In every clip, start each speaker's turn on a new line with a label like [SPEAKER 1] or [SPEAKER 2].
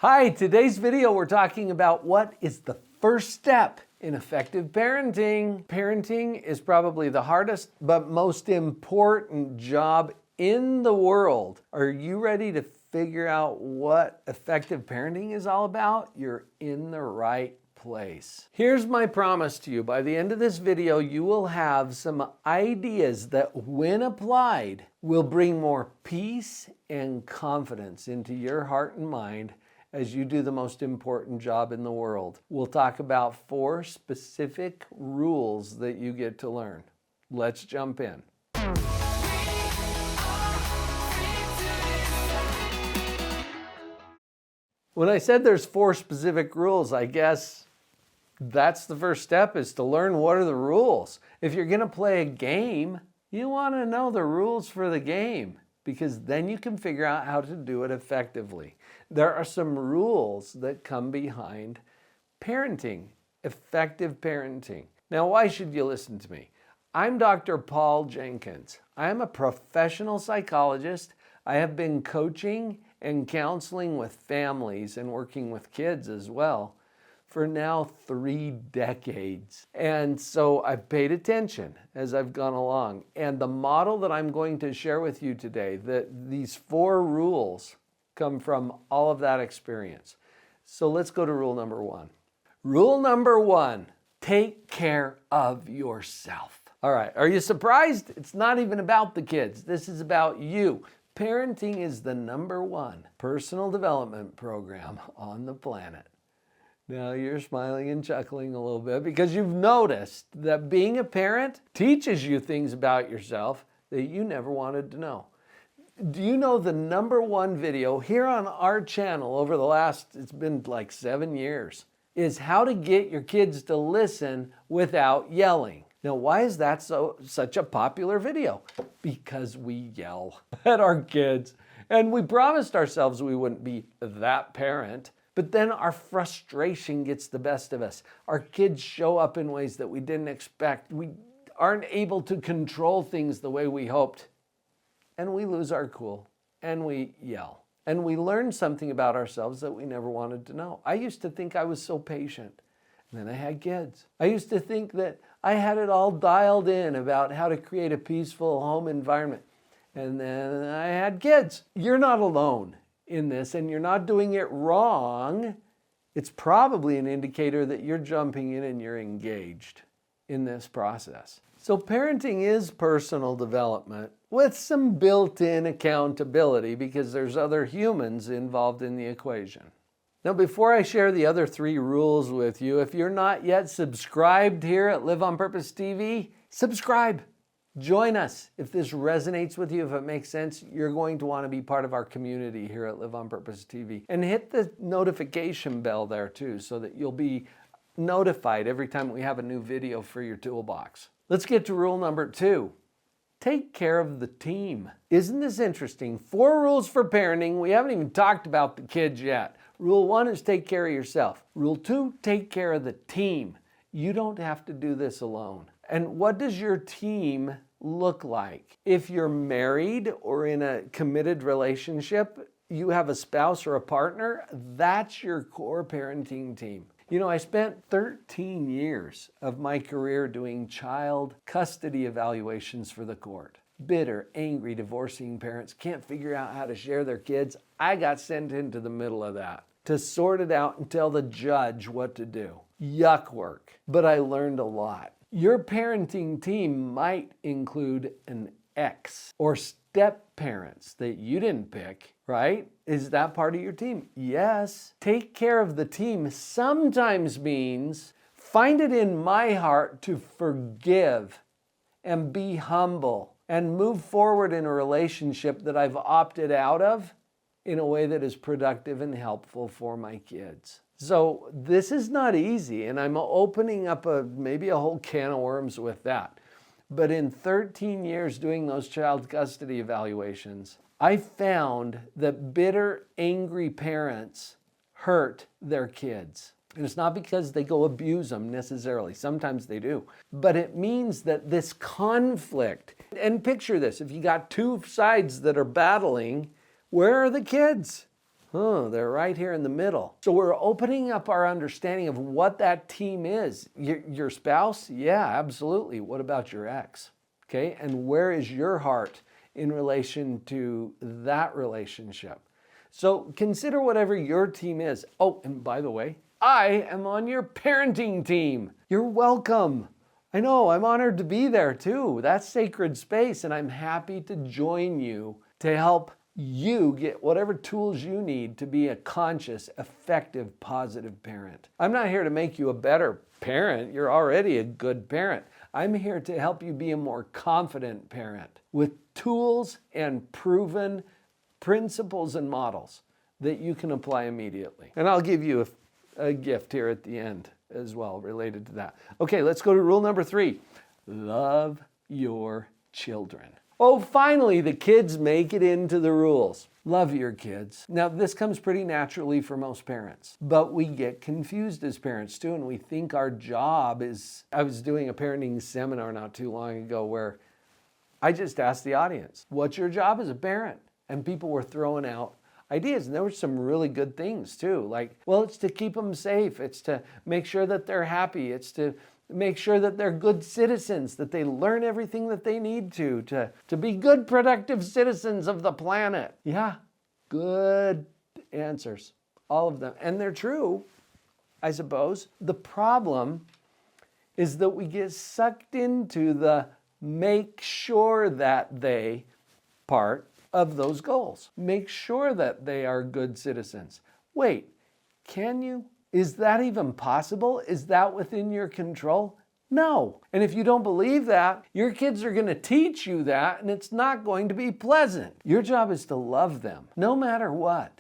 [SPEAKER 1] Hi, today's video we're talking about what is the first step in effective parenting. Parenting is probably the hardest but most important job in the world. Are you ready to figure out what effective parenting is all about? You're in the right place. Here's my promise to you. By the end of this video, you will have some ideas that, when applied, will bring more peace and confidence into your heart and mind as you do the most important job in the world. We'll talk about 4 specific rules that you get to learn. Let's jump in. When I said there's 4 specific rules, I guess that's the first step, is to learn what are the rules. If you're going to play a game, you want to know the rules for the game, because then you can figure out how to do it effectively. There are some rules that come behind parenting, effective parenting. Now, why should you listen to me? I'm Dr. Paul Jenkins. I am a professional psychologist. I have been coaching and counseling with families and working with kids as well for now 3 decades. And so I've paid attention as I've gone along. And the model that I'm going to share with you today, these 4 rules come from all of that experience. So let's go to rule number 1. Rule number 1, take care of yourself. All right, are you surprised? It's not even about the kids. This is about you. Parenting is the number 1 personal development program on the planet. Now you're smiling and chuckling a little bit because you've noticed that being a parent teaches you things about yourself that you never wanted to know. Do you know the number 1 video here on our channel over the last, it's been like 7 years, is how to get your kids to listen without yelling. Now, why is that such a popular video? Because we yell at our kids, and we promised ourselves we wouldn't be that parent. But then our frustration gets the best of us. Our kids show up in ways that we didn't expect. We aren't able to control things the way we hoped. And we lose our cool, and we yell. And we learn something about ourselves that we never wanted to know. I used to think I was so patient. And then I had kids. I used to think that I had it all dialed in about how to create a peaceful home environment. And then I had kids. You're not alone in this, and you're not doing it wrong. It's probably an indicator that you're jumping in and you're engaged in this process. So parenting is personal development with some built-in accountability because there's other humans involved in the equation. Now, before I share the other 3 rules with you, if you're not yet subscribed here at Live on Purpose TV, subscribe. Join us. If this resonates with you, if it makes sense, you're going to want to be part of our community here at Live on Purpose TV. And hit the notification bell there too, so that you'll be notified every time we have a new video for your toolbox. Let's get to rule number 2. Take care of the team. Isn't this interesting? 4 rules for parenting. We haven't even talked about the kids yet. Rule 1 is take care of yourself. Rule 2, take care of the team. You don't have to do this alone. And what does your team look like? If you're married or in a committed relationship, you have a spouse or a partner, that's your core parenting team. You know, I spent 13 years of my career doing child custody evaluations for the court. Bitter, angry, divorcing parents can't figure out how to share their kids. I got sent into the middle of that to sort it out and tell the judge what to do. Yuck work, but I learned a lot. Your parenting team might include an ex or step parents that you didn't pick, right? Is that part of your team? Yes. Take care of the team sometimes means find it in my heart to forgive and be humble and move forward in a relationship that I've opted out of in a way that is productive and helpful for my kids. So this is not easy, and I'm opening up maybe a whole can of worms with that. But in 13 years doing those child custody evaluations, I found that bitter, angry parents hurt their kids. And it's not because they go abuse them necessarily. Sometimes they do. But it means that this conflict, and picture this, if you got 2 sides that are battling, where are the kids? They're right here in the middle. So we're opening up our understanding of what that team is. Your spouse? Yeah, absolutely. What about your ex? Okay, and where is your heart in relation to that relationship? So consider whatever your team is. Oh, and by the way, I am on your parenting team. You're welcome. I know, I'm honored to be there too. That's sacred space, and I'm happy to join you to help you get whatever tools you need to be a conscious, effective, positive parent. I'm not here to make you a better parent. You're already a good parent. I'm here to help you be a more confident parent with tools and proven principles and models that you can apply immediately. And I'll give you a gift here at the end as well related to that. Okay, let's go to rule number 3. Love your children. Oh, finally, the kids make it into the rules. Love your kids. Now, this comes pretty naturally for most parents, but we get confused as parents too, and we think our job is... I was doing a parenting seminar not too long ago where I just asked the audience, what's your job as a parent? And people were throwing out ideas, and there were some really good things too. Like, well, it's to keep them safe. It's to make sure that they're happy. It's to make sure that they're good citizens, that they learn everything that they need to be good, productive citizens of the planet. Yeah, good answers, all of them. And they're true, I suppose. The problem is that we get sucked into the make sure that they part of those goals. Make sure that they are good citizens. Wait, can you? Is that even possible? Is that within your control? No. And if you don't believe that, your kids are going to teach you that, and it's not going to be pleasant. Your job is to love them, no matter what,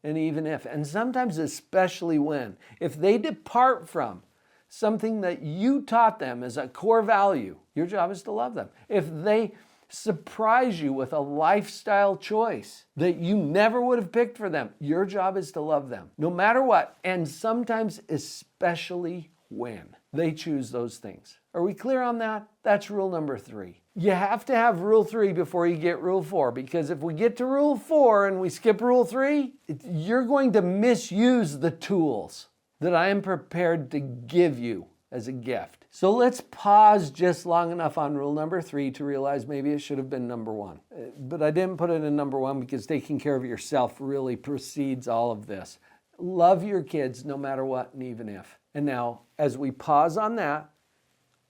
[SPEAKER 1] and even if, and sometimes especially when, if they depart from something that you taught them as a core value, your job is to love them. If they surprise you with a lifestyle choice that you never would have picked for them, your job is to love them, no matter what, and sometimes especially when they choose those things. Are we clear on that? That's rule number 3. You have to have rule 3 before you get rule 4, because if we get to rule 4 and we skip rule 3, you're going to misuse the tools that I am prepared to give you as a gift. So let's pause just long enough on rule number 3 to realize maybe it should have been number 1. But I didn't put it in number 1 because taking care of yourself really precedes all of this. Love your kids no matter what and even if. And now, as we pause on that,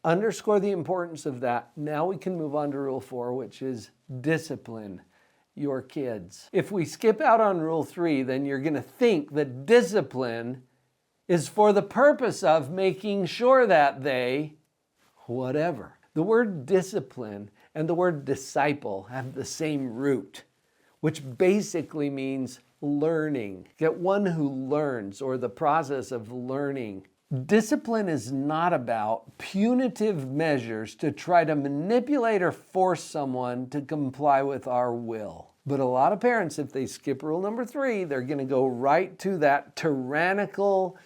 [SPEAKER 1] underscore the importance of that, now we can move on to rule 4, which is discipline your kids. If we skip out on rule 3, then you're going to think that discipline is for the purpose of making sure that they, whatever. The word discipline and the word disciple have the same root, which basically means learning. Get one who learns, or the process of learning. Discipline is not about punitive measures to try to manipulate or force someone to comply with our will. But a lot of parents, if they skip rule number 3, they're going to go right to that tyrannical,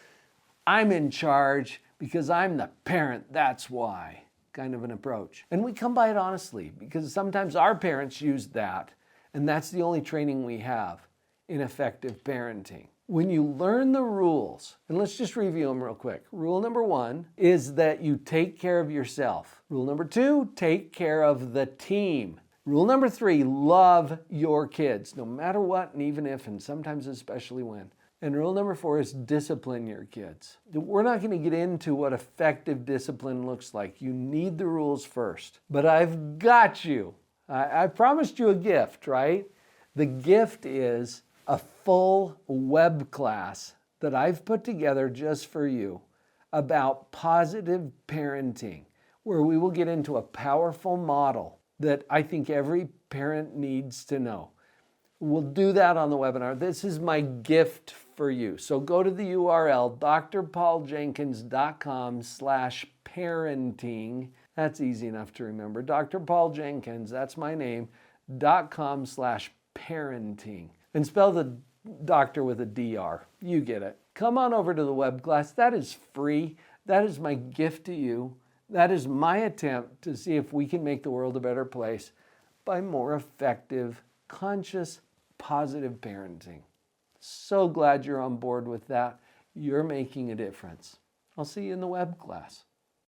[SPEAKER 1] I'm in charge because I'm the parent, that's why, kind of an approach. And we come by it honestly, because sometimes our parents used that, and that's the only training we have in effective parenting. When you learn the rules, and let's just review them real quick. Rule number 1 is that you take care of yourself. Rule number 2, take care of the team. Rule number 3, love your kids, no matter what and even if, and sometimes especially when. And rule number 4 is discipline your kids. We're not going to get into what effective discipline looks like. You need the rules first. But I've got you. I promised you a gift, right? The gift is a full web class that I've put together just for you about positive parenting, where we will get into a powerful model that I think every parent needs to know. We'll do that on the webinar. This is my gift for you. So go to the URL, drpauljenkins.com/parenting. That's easy enough to remember. Dr. Paul Jenkins, that's my name, .com/parenting. And spell the doctor with a DR. You get it. Come on over to the web class. That is free. That is my gift to you. That is my attempt to see if we can make the world a better place by more effective, conscious, positive parenting. So glad you're on board with that. You're making a difference. I'll see you in the web class.